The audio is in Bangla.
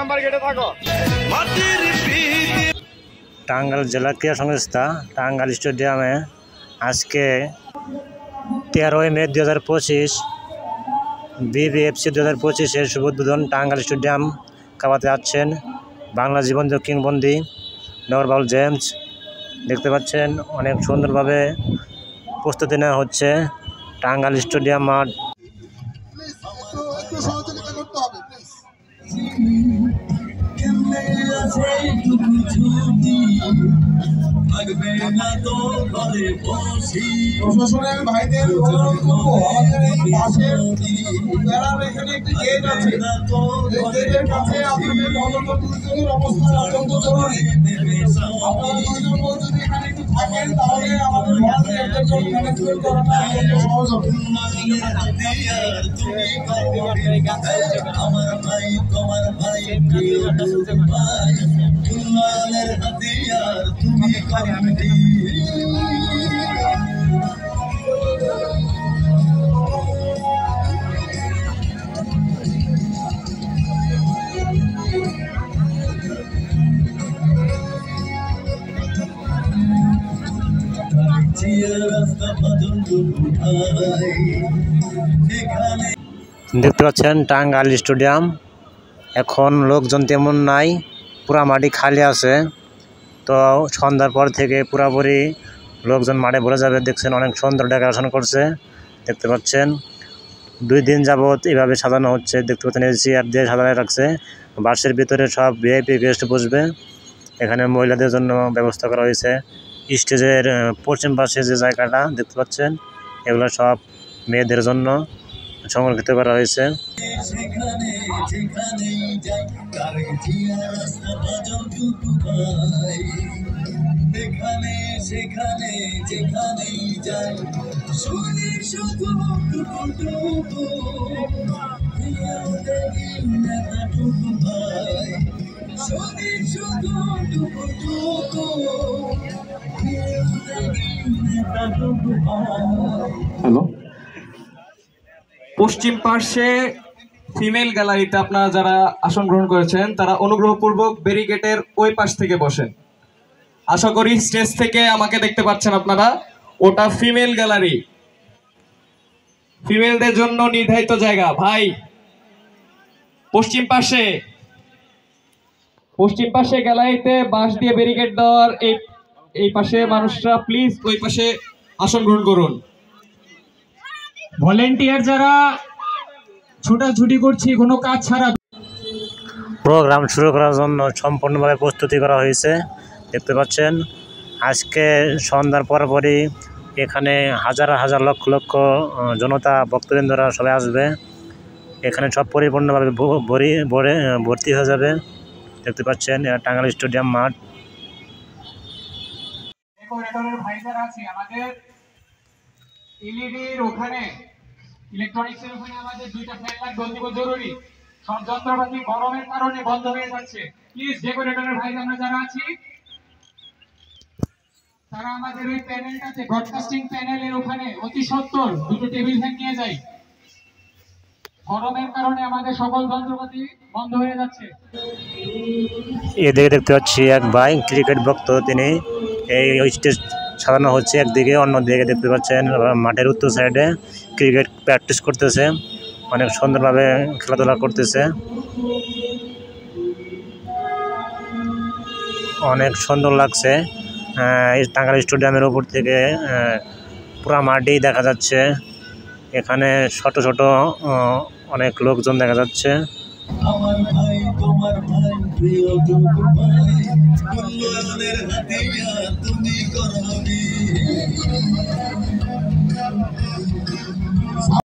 নাম্বার গেটে থাকো। টাঙ্গাইল জেলা ক্রীড়া সংস্থা টাঙ্গাইল স্টেডিয়ামে আজকে 13 মে 2025 বিবিএফসি 2025-এর শুভ উদ্বোধন টাঙ্গাইল স্টেডিয়াম কাবাতে যাচ্ছেন বাংলা জীবন্ত কিংবদন্তি নগরবাউল জেমস। দেখতে পাচ্ছেন অনেক সুন্দরভাবে প্রস্তুতি নেওয়া হচ্ছে টাঙ্গাইল স্টেডিয়াম মাঠ। প্রশাসনের ভাইদের এখানে একটি গেট আছে, এই গেটের কাছে আপনাদের মদতপুরের অবস্থান অত্যন্ত জরুরি। আপনারা যদি এখানে একটু থাকেন তাহলে আমাদের ম্যানেজমেন্ট করাটা সহজ হবে। আমার ভাই তোমার ভাই উন্নয়নের হাতিয়ার তুমি কমিটি। দেখতে পাচ্ছেন টাঙ্গাইল স্টেডিয়াম এখন লোকজন তেমন নাই, পুরা মাটি খালি আছে। তো সন্ধ্যার পর থেকে পুরাপুরি লোকজন মাঠে ভরে যাবে। দেখছেন অনেক সুন্দর ডেকোরেশন করছে, দেখতে পাচ্ছেন 2 দিন যাবত এভাবে সাজানো হচ্ছে। দেখতে পাচ্ছেন চেয়ার দিয়ে সাজানো রাখছে। বাসের ভিতরে সব ভিআইপি গেস্ট বসবে। এখানে মহিলাদের জন্য ব্যবস্থা করা হয়েছে। স্টেজের পশ্চিম পাশে যে জায়গাটা দেখতে পাচ্ছেন এগুলো সব মেয়েদের জন্য সংরক্ষিত করা হয়েছে। হ্যালো, পশ্চিম পার্শ্বে ফিমেল গ্যালারিতে আপনারা যারা আসন গ্রহণ করেছেন তারা অনুগ্রহপূর্বক ব্যারিকেডের ওই পাশ থেকে বসেন। আশা করি স্টেজ থেকে আমাকে দেখতে পাচ্ছেন আপনারা, ওটা ফিমেল গ্যালারি, ফিমেলদের জন্য নির্ধারিত জায়গা। ভাই পশ্চিম পাশে গ্যালারিতে বাঁশ দিয়ে ব্যারিকেড দেওয়ার এই পাশে মানুষরা প্লিজ ওই পাশে আসন গ্রহণ করুন। ভলেন্টিয়ার যারা ছোটাছুটি করছি কোনো কাজ ছাড়া, প্রোগ্রাম শুরু করার জন্য সম্পূর্ণভাবে প্রস্তুতি করা হয়েছে। দেখতে পাচ্ছেন আজকে সন্ধ্যার পরপরই এখানে হাজার হাজার লক্ষ লক্ষ জনতা ভক্তবৃন্দরা সবাই আসবে। এখানে সব পরিপূর্ণভাবে ভর্তি হয়ে যাবে। দেখতে পাচ্ছেন টাঙ্গাইল স্টেডিয়াম মাঠ। আমাদের এলইডির ওখানে ইলেকট্রনিক্সের ওখানে আমাদের 2টা ফ্যান লাগবে অতি জরুরি। সব যন্ত্রপাতি গরমের কারণে বন্ধ হয়ে যাচ্ছে। প্লিজ ডেকোরেটরের ভাই আমরা যারা আছি তারা আমাদের ওই প্যানেলটাতে ব্রডকাস্টিং প্যানেলের ওখানে অতি সত্বর 2টো টেবিল ফ্যান নিয়ে যাই। গরমের কারণে আমাদের সকল যন্ত্রপাতি বন্ধ হয়ে যাচ্ছে। এদিকে দেখতে পাচ্ছি এক ভাই ক্রিকেট ভক্ত, তিনি এই স্টেজ সাজানো হচ্ছে একদিকে, অন্যদিকে দেখতে পাচ্ছেন মাঠের উত্তর সাইডে ক্রিকেট প্র্যাকটিস করতেছে, অনেক সুন্দরভাবে খেলাধুলা করতেছে। অনেক সুন্দর লাগছে। এই টাঙ্গাইল স্টেডিয়ামের উপর থেকে পুরা মাঠেই দেখা যাচ্ছে। এখানে ছোট ছোট অনেক লোকজন দেখা যাচ্ছে। আমার ভাই তোমার ভাই প্রিয় ভাই উন্নয়নের হাতিয়ার তুমি করবি।